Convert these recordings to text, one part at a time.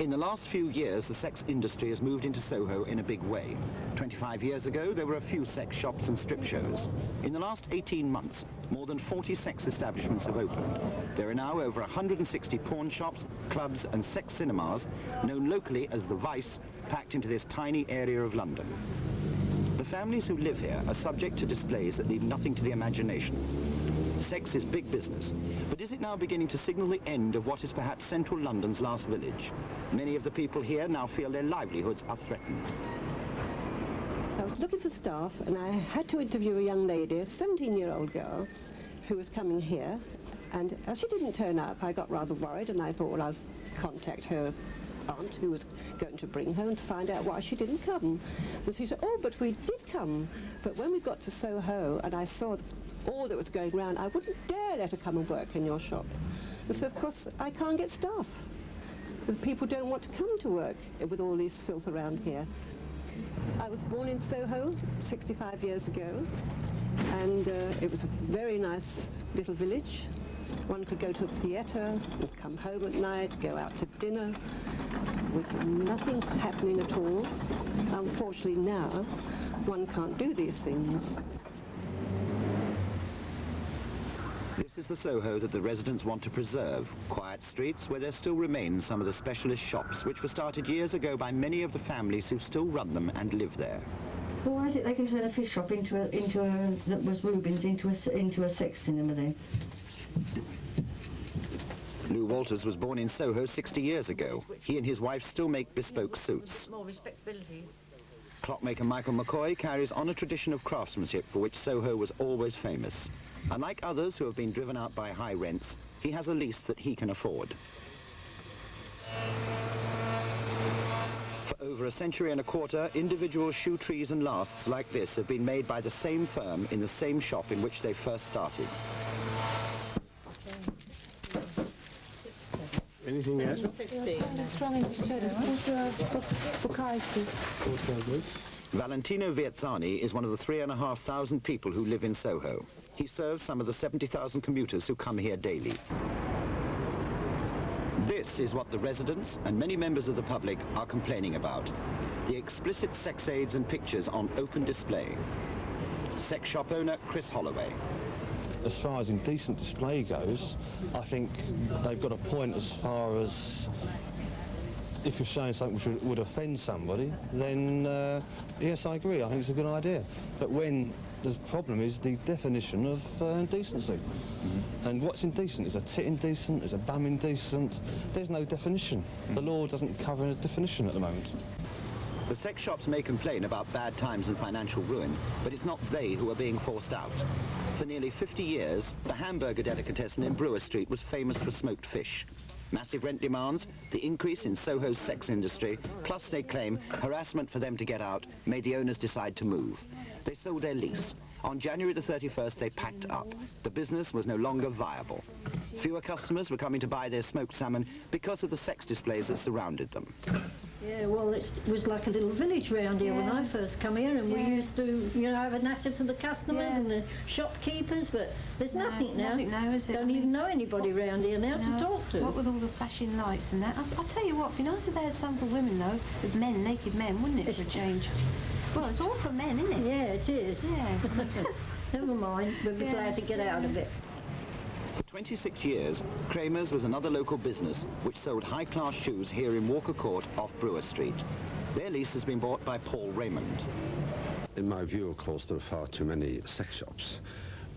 In the last few years, the sex industry has moved into Soho in a big way. 25 years ago, there were a few sex shops and strip shows. In the last 18 months, more than 40 sex establishments have opened. There are now over 160 pawn shops, clubs and sex cinemas, known locally as the Vice, packed into this tiny area of London. The families who live here are subject to displays that leave nothing to the imagination. Sex is big business, but is it now beginning to signal the end of what is perhaps central London's last village? Many of the people here now feel their livelihoods are threatened. I was looking for staff and I had to interview a young lady, a 17-year-old girl, who was coming here, and as she didn't turn up, I got rather worried and I thought, well, I'll contact her aunt who was going to bring her and find out why she didn't come. And she said, oh, but we did come. But when we got to Soho and I saw all that was going round, I wouldn't dare let her come and work in your shop. And so, of course, I can't get staff. The people don't want to come to work with all this filth around here. I was born in Soho 65 years ago, and it was a very nice little village. One could go to the theatre, come home at night, go out to dinner, with nothing happening at all. Unfortunately now, one can't do these things. This is the Soho that the residents want to preserve. Quiet streets where there still remain some of the specialist shops which were started years ago by many of the families who still run them and live there. Well, why is it they can turn a fish shop into a that was Rubens into a sex cinema then? Lou Walters was born in Soho 60 years ago. He and his wife still make bespoke suits. More respectability. Clockmaker Michael McCoy carries on a tradition of craftsmanship for which Soho was always famous. Unlike others who have been driven out by high rents, he has a lease that he can afford. For over a century and a quarter, individual shoe trees and lasts like this have been made by the same firm in the same shop in which they first started. Anything else? Valentino Vierzani is one of the 3,500 people who live in Soho. He serves some of the 70,000 commuters who come here daily. This is what the residents and many members of the public are complaining about. The explicit sex aids and pictures on open display. Sex shop owner Chris Holloway. As far as indecent display goes, I think they've got a point as far as if you're showing something which would offend somebody, then yes, I agree, I think it's a good idea. But when the problem is the definition of indecency. And what's indecent? Is a tit indecent? Is a bum indecent? There's no definition. The law doesn't cover a definition at the moment. The sex shops may complain about bad times and financial ruin, but it's not they who are being forced out. For nearly 50 years, the hamburger delicatessen in Brewer Street was famous for smoked fish. Massive rent demands, the increase in Soho's sex industry, plus they claim harassment for them to get out, made the owners decide to move. They sold their lease. On January the 31st, they packed up. The business was no longer viable. Fewer customers were coming to buy their smoked salmon because of the sex displays that surrounded them. Yeah, well, it was like a little village round here when I first come here, and we used to, you know, have a natter to the customers and the shopkeepers, but there's nothing now. Nothing now, is it? Don't even know anybody round here now to talk to. What with all the flashing lights and that? I'll tell you what, it'd be nice if they had some for women, though, with men, naked men, wouldn't it, for a change? Well, it's all for men, isn't it? Yeah, it is. Yeah. Never mind, we'll be glad to get out of it. For 26 years, Kramer's was another local business which sold high-class shoes here in Walker Court off Brewer Street. Their lease has been bought by Paul Raymond. In my view, of course, there are far too many sex shops.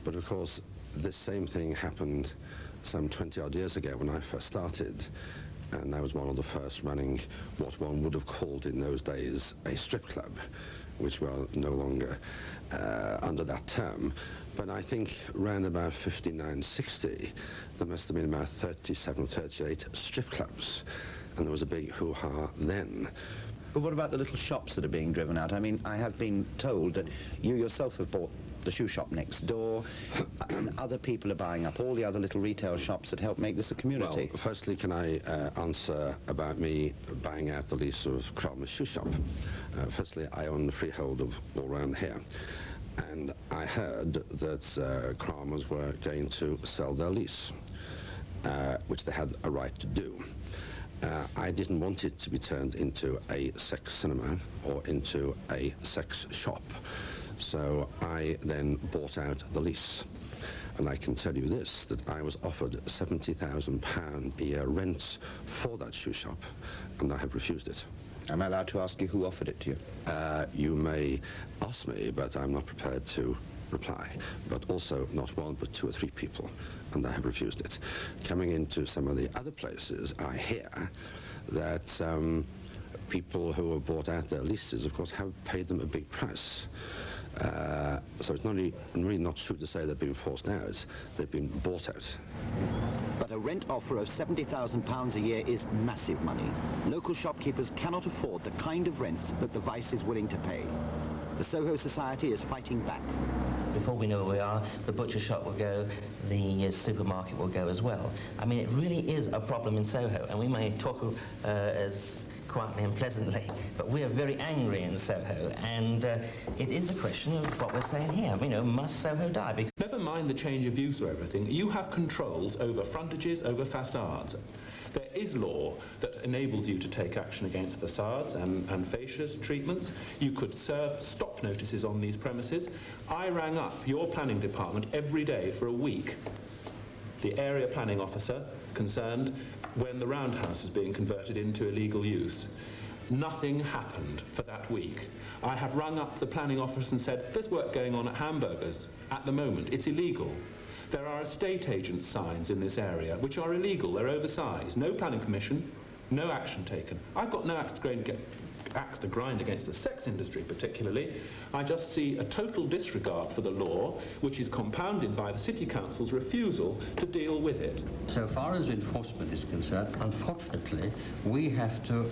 But of course, this same thing happened some 20-odd years ago when I first started. And I was one of the first running what one would have called in those days a strip club, which were no longer under that term. But I think around about 59, 60, there must have been about 37, 38 strip clubs. And there was a big hoo-ha then. But what about the little shops that are being driven out? I mean, I have been told that you yourself have bought the shoe shop next door, and other people are buying up all the other little retail shops that help make this a community. Well, firstly, can I answer about me buying out the lease of Kramer's shoe shop? Firstly, I own the freehold of all around here. And I heard that Kramer's were going to sell their lease, which they had a right to do. I didn't want it to be turned into a sex cinema or into a sex shop. So I then bought out the lease. And I can tell you this, that I was offered £70,000 a year rent for that shoe shop, and I have refused it. Am I allowed to ask you who offered it to you? You may ask me, but I'm not prepared to reply. But also not one, but 2 or 3 people, and I have refused it. Coming into some of the other places, I hear that people who have bought out their leases, of course, have paid them a big price. So it's really not true to say they've been forced out, they've been bought out. But a rent offer of £70,000 a year is massive money. Local shopkeepers cannot afford the kind of rents that the Vice is willing to pay. The Soho Society is fighting back. Before we know where we are, the butcher shop will go, the supermarket will go as well. I mean, it really is a problem in Soho, and we may talk as quietly and pleasantly, but we are very angry in Soho, and it is a question of what we're saying here. You know, must Soho die? Because never mind the change of use or everything, you have controls over frontages, over facades. There is law that enables you to take action against facades and fascias treatments. You could serve stop notices on these premises. I rang up your planning department every day for a week, the area planning officer concerned, when the roundhouse was being converted into illegal use. Nothing happened for that week. I have rung up the planning office and said, there's work going on at Hamburgers at the moment, it's illegal. There are estate agent signs in this area which are illegal, they're oversized, no planning permission, no action taken. I've got no axe to grind against the sex industry particularly. I just see a total disregard for the law, which is compounded by the City Council's refusal to deal with it. So far as enforcement is concerned, unfortunately, we have to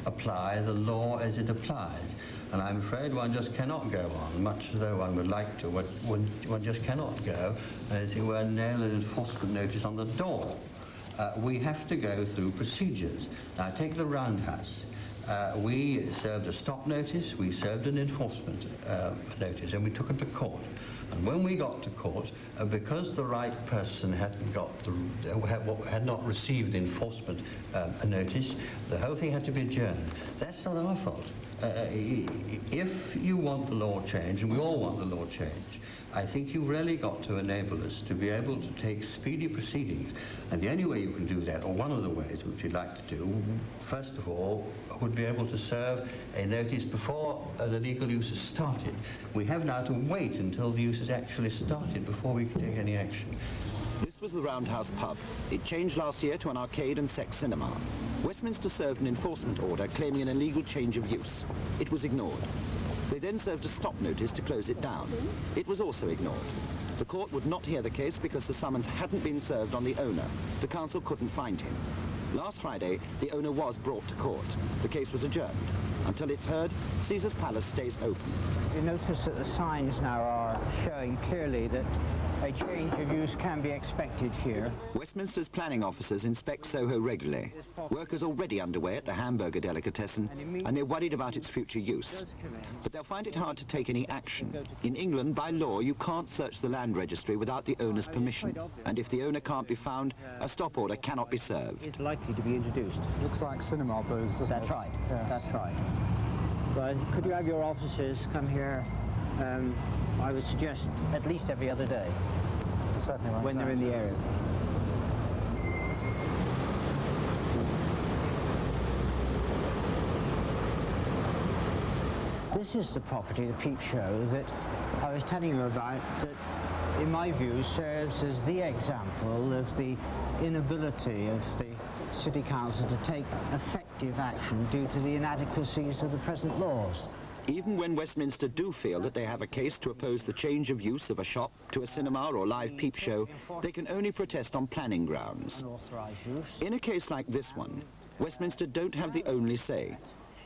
apply the law as it applies. And I'm afraid one just cannot go on, much as though one would like to. One just cannot go, as it were, nail an enforcement notice on the door. We have to go through procedures. Now, take the roundhouse. We served a stop notice, we served an enforcement notice, and we took it to court. And when we got to court, because the right person hadn't got had not received the enforcement notice, the whole thing had to be adjourned. That's not our fault. If you want the law changed, and we all want the law changed, I think you've really got to enable us to be able to take speedy proceedings. And the only way you can do that, or one of the ways which you'd like to do, first of all, would be able to serve a notice before an illegal use has started. We have now to wait until the use has actually started before we can take any action. This was the Roundhouse pub. It changed last year to an arcade and sex cinema. Westminster served an enforcement order claiming an illegal change of use. It was ignored. They then served a stop notice to close it down. It was also ignored. The court would not hear the case because the summons hadn't been served on the owner. The council couldn't find him. Last Friday, the owner was brought to court. The case was adjourned. Until it's heard, Caesar's Palace stays open. You notice that the signs now are showing clearly that a change of use can be expected here. Westminster's planning officers inspect Soho regularly. Work is already underway at the hamburger delicatessen, and they're worried about its future use. But they'll find it hard to take any action. In England, by law, you can't search the land registry without the owner's permission. And if the owner can't be found, a stop order cannot be served. It's likely to be introduced. Looks like cinema booze, doesn't it? That's right. Yes. That's right. But could you have your officers come here? I would suggest at least every other day. Certainly when they're in the area. This is the property, the peep show, that I was telling you about, that in my view serves as the example of the inability of the City Council to take effective action due to the inadequacies of the present laws. Even when Westminster do feel that they have a case to oppose the change of use of a shop to a cinema or live peep show, they can only protest on planning grounds. In a case like this one, Westminster don't have the only say.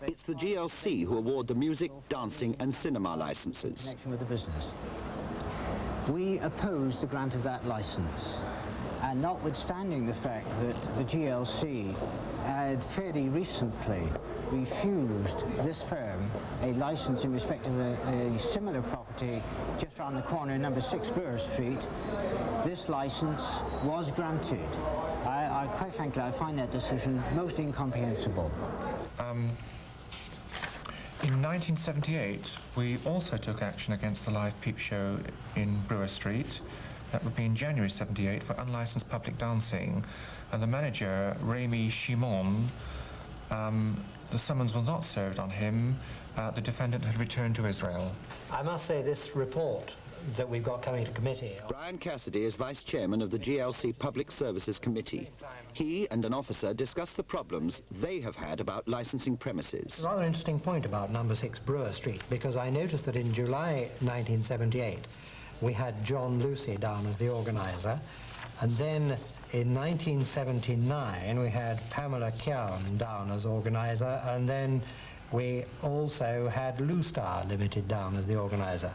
It's the GLC who award the music, dancing and cinema licenses. In connection with the business. We oppose the grant of that license. And notwithstanding the fact that the GLC had fairly recently refused this firm a license in respect of a similar property just around the corner, number 6 Burr Street, this license was granted. quite frankly, I find that decision most incomprehensible. In 1978, we also took action against the live peep show in Brewer Street. That would be in January 78 for unlicensed public dancing. And the manager, Remy Shimon, the summons was not served on him. The defendant had returned to Israel. I must say this report that we've got coming to committee. Brian Cassidy is vice chairman of the GLC Public Services Committee. He and an officer discuss the problems they have had about licensing premises. A rather interesting point about number 6 Brewer Street, because I noticed that in July 1978 we had John Lucy down as the organizer, and then in 1979 we had Pamela Kern down as organizer, and then we also had Lou Star Limited down as the organizer.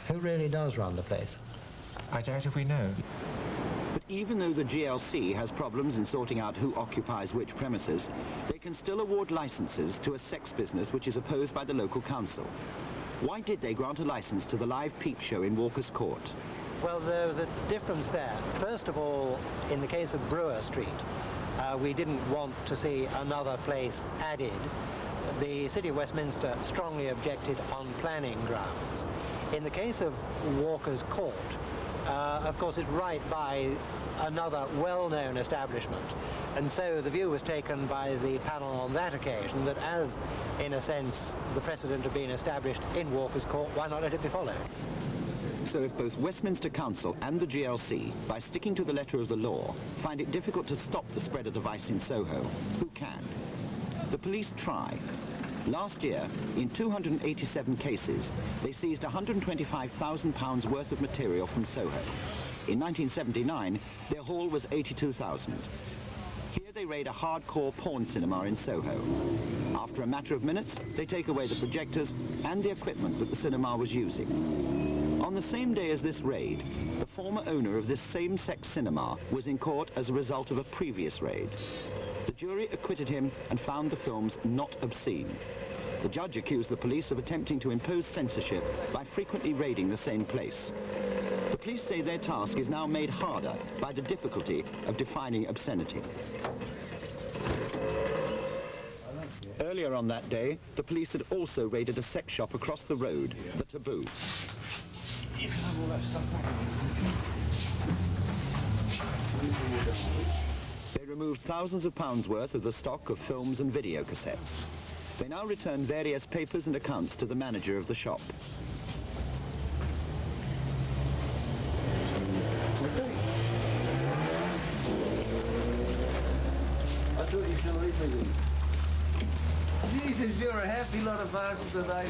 Who really does run the place? I doubt if we know. But even though the GLC has problems in sorting out who occupies which premises, they can still award licenses to a sex business which is opposed by the local council. Why did they grant a license to the live peep show in Walker's Court? Well, there was a difference there. First of all, in the case of Brewer Street, we didn't want to see another place added. The City of Westminster strongly objected on planning grounds. In the case of Walker's Court, of course, it's right by another well-known establishment, and so the view was taken by the panel on that occasion that as, in a sense, the precedent had been established in Walker's Court, why not let it be followed? So if both Westminster Council and the GLC, by sticking to the letter of the law, find it difficult to stop the spread of the vice in Soho, who can? The police try. Last year, in 287 cases, they seized £125,000 worth of material from Soho. In 1979, their haul was £82,000. Here they raid a hardcore porn cinema in Soho. After a matter of minutes, they take away the projectors and the equipment that the cinema was using. On the same day as this raid, the former owner of this same-sex cinema was in court as a result of a previous raid. The jury acquitted him and found the films not obscene. The judge accused the police of attempting to impose censorship by frequently raiding the same place. The police say their task is now made harder by the difficulty of defining obscenity. Earlier on that day, the police had also raided a sex shop across the road, the Taboo. You can have all that stuff back. They removed thousands of pounds worth of the stock of films and video cassettes. They now return various papers and accounts to the manager of the shop. I thought you could read me. Jesus, you're a happy lot of bastards today.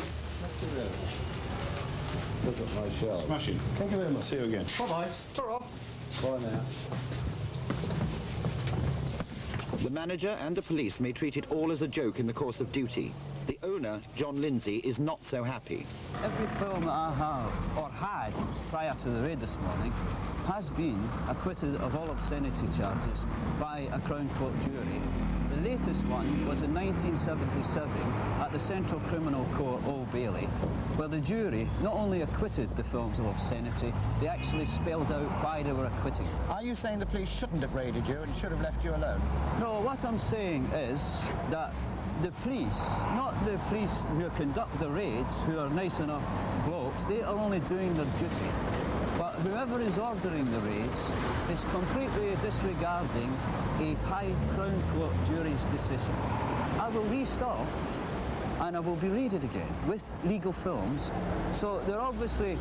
Look at my show. Smashing. Thank you very much. See you again. Bye-bye. Ta-ra. Bye now. The manager and the police may treat it all as a joke in the course of duty. The owner, John Lindsay, is not so happy. Every film that I have, or had, prior to the raid this morning, has been acquitted of all obscenity charges by a Crown Court jury. The latest one was in 1977 at the Central Criminal Court, Old Bailey, where the jury not only acquitted the films of obscenity, they actually spelled out why they were acquitting. Are you saying the police shouldn't have raided you and should have left you alone? No, what I'm saying is that the police, not the police who conduct the raids, who are nice enough blokes, they are only doing their duty. But whoever is ordering the raids is completely disregarding a High Crown Court jury's decision. I will restock and I will be raided again with legal films. So they're obviously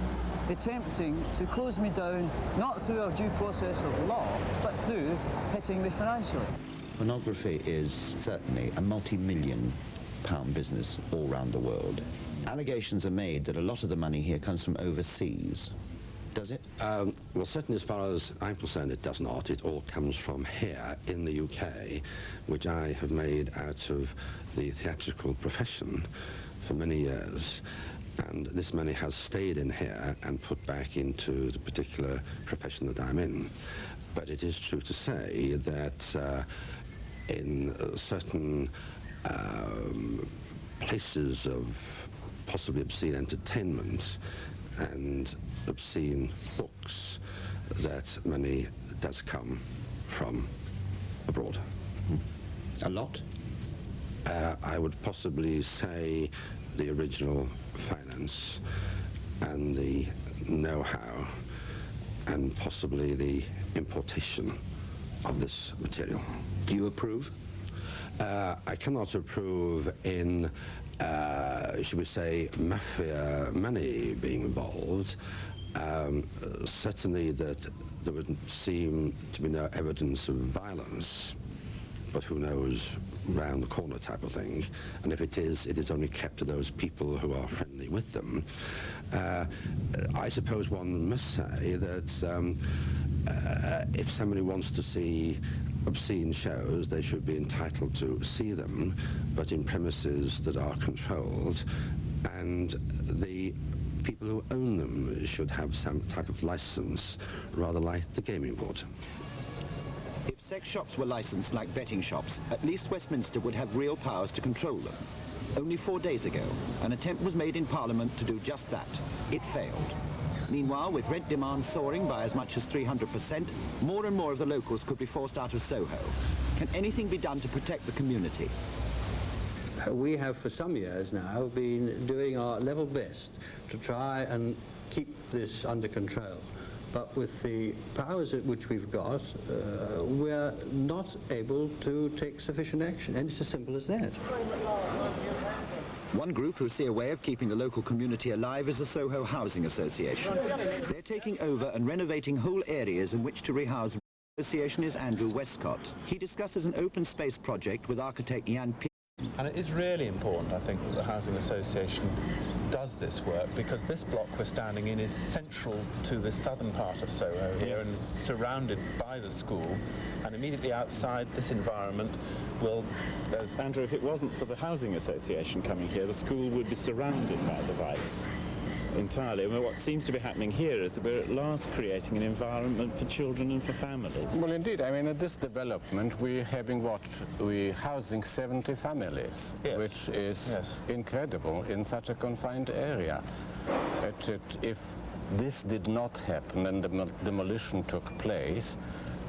attempting to close me down, not through a due process of law, but through hitting me financially. Pornography is certainly a multi-million-pound business all around the world. Allegations are made that a lot of the money here comes from overseas. Does it? Well, certainly as far as I'm concerned, it does not. It all comes from here in the UK, which I have made out of the theatrical profession for many years. And this money has stayed in here and put back into the particular profession that I'm in. But it is true to say that in certain places of possibly obscene entertainment and obscene books, that money does come from abroad. A lot? I would possibly say the original finance and the know-how and possibly the importation of this material. Do you approve? I cannot approve in, should we say, mafia money being involved. Certainly that there would seem to be no evidence of violence, but who knows, round the corner type of thing. And if it is only kept to those people who are friendly with them. I suppose one must say that if somebody wants to see obscene shows, they should be entitled to see them, but in premises that are controlled, and the people who own them should have some type of license, rather like the gaming board. If sex shops were licensed like betting shops, at least Westminster would have real powers to control them. Only 4 days ago, an attempt was made in Parliament to do just that. It failed. Meanwhile, with rent demand soaring by as much as 300%, more and more of the locals could be forced out of Soho. Can anything be done to protect the community? We have for some years now been doing our level best to try and keep this under control. But with the powers which we've got, we're not able to take sufficient action, and it's as simple as that. One group who see a way of keeping the local community alive is the Soho Housing Association. They're taking over and renovating whole areas in which to rehouse. The association is Andrew Westcott. He discusses an open space project with architect Jan P. And it is really important, I think, that the Housing Association does this work, because this block we're standing in is central to the southern part of Soho here and is surrounded by the school, and immediately outside this environment will, as Andrew, if it wasn't for the Housing Association coming here, the school would be surrounded by the vice entirely. I mean, what seems to be happening here is that we're at last creating an environment for children and for families. Well, indeed. I mean, at this development, we're having we're housing 70 families, which is incredible in such a confined area. If this did not happen and the demolition took place,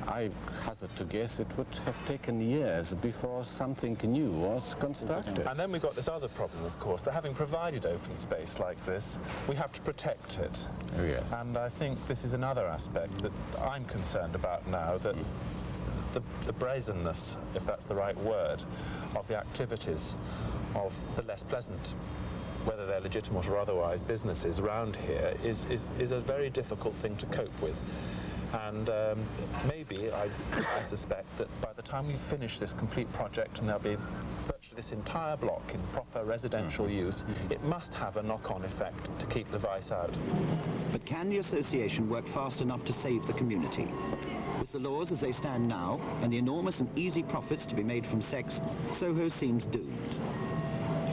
I hazard to guess it would have taken years before something new was constructed. And then we've got this other problem, of course, that having provided open space like this, we have to protect it. Oh, yes. And I think this is another aspect that I'm concerned about now, that the brazenness, if that's the right word, of the activities of the less pleasant, whether they're legitimate or otherwise, businesses around here is a very difficult thing to cope with. And maybe, I suspect, that by the time we finish this complete project and there'll be virtually this entire block in proper residential use, it must have a knock-on effect to keep the vice out. But can the association work fast enough to save the community? With the laws as they stand now, and the enormous and easy profits to be made from sex, Soho seems doomed.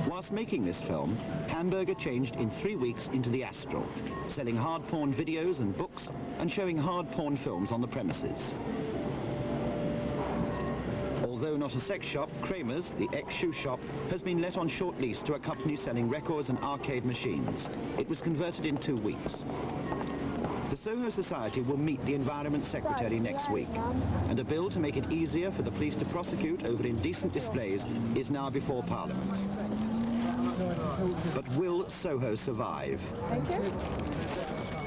Whilst making this film, Hamburger changed in 3 weeks into the Astral, selling hard porn videos and books and showing hard porn films on the premises. Although not a sex shop, Kramer's, the ex-shoe shop, has been let on short lease to a company selling records and arcade machines. It was converted in 2 weeks. The Soho Society will meet the Environment Secretary next week, and a bill to make it easier for the police to prosecute over indecent displays is now before Parliament. But will Soho survive? Thank you.